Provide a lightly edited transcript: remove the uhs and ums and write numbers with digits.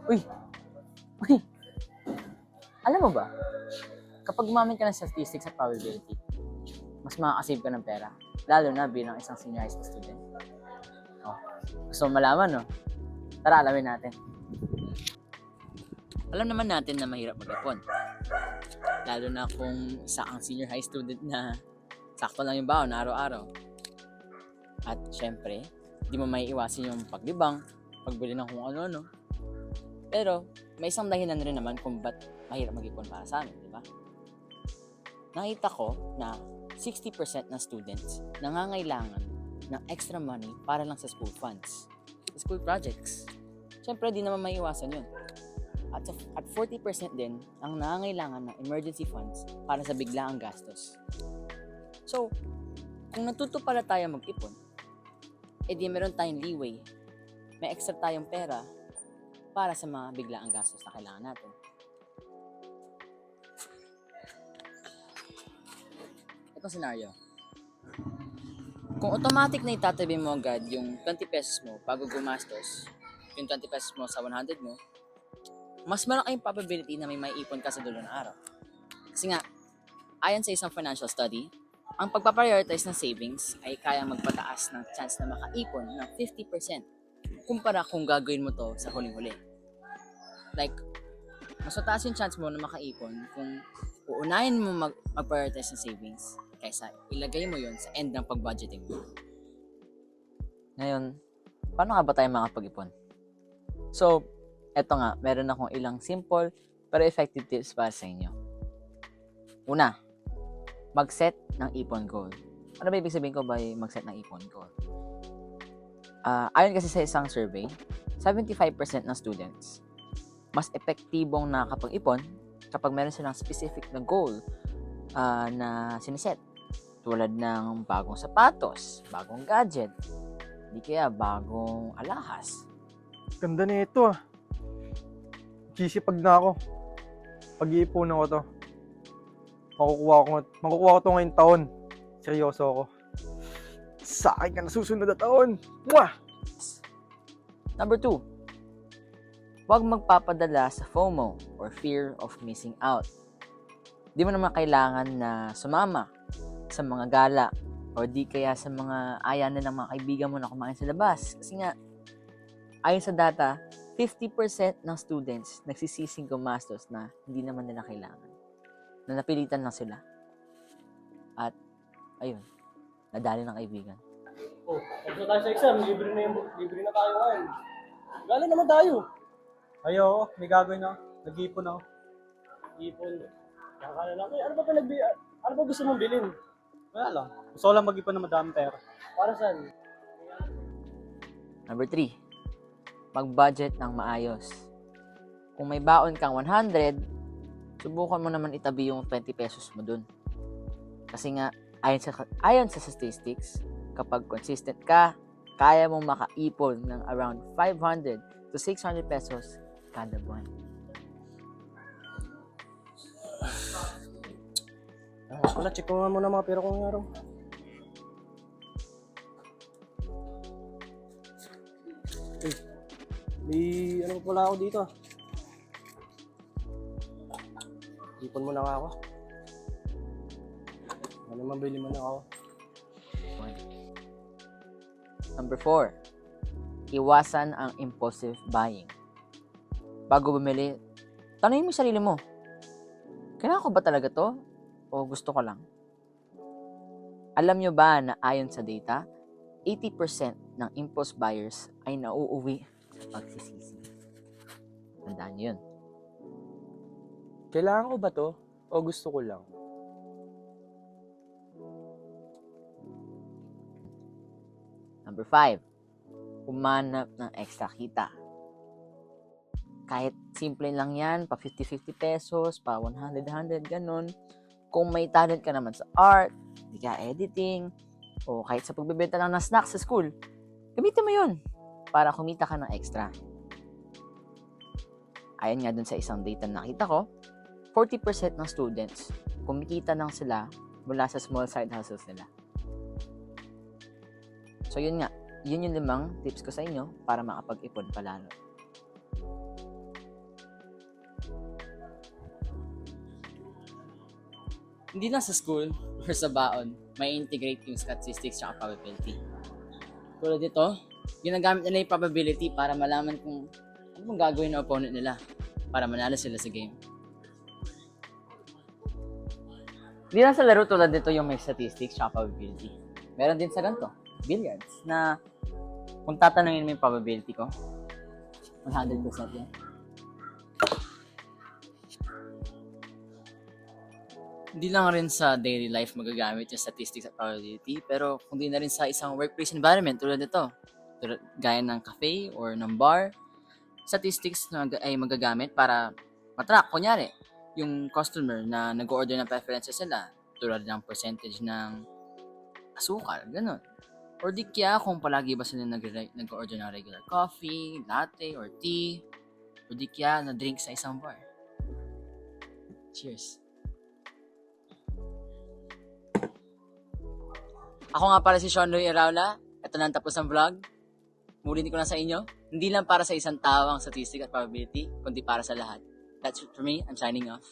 Uy! Uy! Alam mo ba, kapag gumamit ka ng statistics at probability, mas makakasave ka ng pera. Lalo na bilang isang senior high school student. Oh, gusto mo malaman, no? Tara, alamin natin. Alam naman natin na mahirap mag-ipon. Lalo na kung isa kang senior high student na sakto lang yung baon araw-araw. At syempre, di mo may iwasin yung paglibang, pagbili ng kung ano-ano. Pero, may isang dahilan rin naman kung ba't mahirap mag-ipon para sa amin, di ba? Nakita ko na 60% ng students nangangailangan ng extra money para lang sa school funds, sa school projects. Syempre, di naman may iwasan yun. At 40% din ang nangangailangan ng emergency funds para sa biglaang gastos. So, kung natuto pala tayo mag-ipon, edi meron tayong leeway. May extra tayong pera para sa mga biglaang gastos na kailangan natin. Itong senaryo. Kung automatic na itatabi mo agad yung 20 pesos mo bago gumastos, yung 20 pesos mo sa 100 mo, mas malaki yung probability na may maiipon ka sa dulo ng araw. Kasi nga, ayon sa isang financial study, ang pagpaprioritize ng savings ay kaya magpataas ng chance na makaipon ng 50% kumpara kung gagawin mo to sa huling-huli. Like, mas mataas yung chance mo na makaipon kung uunahin mo mag-prioritize ng savings kaysa ilagay mo yon sa end ng pag-budgeting mo. Ngayon, paano nga ba tayo makapag-ipon? So, eto nga, meron akong ilang simple pero effective tips para sa inyo. Una, mag-set ng ipon goal. Ano ba ibig sabihin ko by mag-set ng ipon goal? Ayon kasi sa isang survey, 75% ng students mas epektibong nakakapag-ipon kapag meron silang specific na goal na siniset. Tulad ng bagong sapatos, bagong gadget, di kaya bagong alahas. Ganda na ito ah. Sisipag na ako. Pag-iipunan ko to. Makukuha ko to ngayong taon. Seryoso ako. Sa akin ka na susunod na taon. Mwah! Number 2, huwag magpapadala sa FOMO or fear of missing out. Di mo naman kailangan na sumama sa mga gala o di kaya sa mga ayanan ng mga kaibigan mo na kumain sa labas. Kasi nga, ayon sa data, 50% ng students nagsisising gumastos na hindi naman nila kailangan. Na napilitan lang sila. At, ayun, nadali ng kaibigan. Oh, tapos na tayo sa exam, libre na tayo ngayon. Gala naman tayo. Ayoko, may gagawin ako. Nag-iipon ako. Ipon. Kakala lang. Ano ba gusto mong bilhin? Wala lang. Gusto ko lang mag-ipon na madaming pera. Para saan? Number 3, mag-budget ng maayos. Kung may baon kang 100, subukan mo naman itabi yung 20 pesos mo dun. Kasi nga, ayon sa statistics, kapag consistent ka, kaya mong makaipon ng around 500 to 600 pesos kada buwan. Wala, check ko nga muna mga pera ko ng araw. May ano pala ako dito. Ipon muna nga ako. Ano mabili muna ako. Number 4, iwasan ang impulsive buying. Bago bumili, tanungin mo yung sarili mo, kailangan ko ba talaga to? O gusto ko lang? Alam nyo ba na ayon sa data, 80% ng impulse buyers ay nauuwi sa pagsisisi. Tandaan nyo yun. Kailangan ko ba to? O gusto ko lang? Number 5, humanap ng extra kita. Kahit simple lang yan, pa 50-50 pesos, pa 100-100, ganun. Kung may talent ka naman sa art, di ka editing, o kahit sa pagbebenta lang ng snacks sa school, gamitin mo yun para kumita ka ng extra. Ayon nga dun sa isang data na nakita ko, 40% ng students kumikita lang sila mula sa small side hustles nila. So yun nga, yun yung 5 tips ko sa inyo para makapag-ipon palalo. hindi lang sa school or sa baon, may integrate yung statistics at probability. Tulad dito, ginagamit nila yung probability para malaman kung ano bang gagawin ng opponent nila para manalo sila sa game. Hindi lang sa laro tulad nito yung may statistics at probability. Meron din sa ganito, billiards, na kung tatanungin mo yung probability ko, 100% yan. Hindi lang rin sa daily life magagamit yung statistics at probability, pero kundi na rin sa isang workplace environment tulad nito. Gaya ng cafe or ng bar, statistics na ay magagamit para matrack, kunyari, yung customer na nag-order ng preferences nila, tulad ng percentage ng asukal, ganun. Or di kaya kung palagi ba sila nag-order ng regular coffee, latte, or tea, or di kaya na drink sa isang bar. Cheers. Ako nga pala si Sean Louie Araula. Ito na ang tapos ng vlog. Mulitin ko lang sa inyo, hindi lang para sa isang tao ang statistic at probability, kundi para sa lahat. That's it for me. I'm signing off.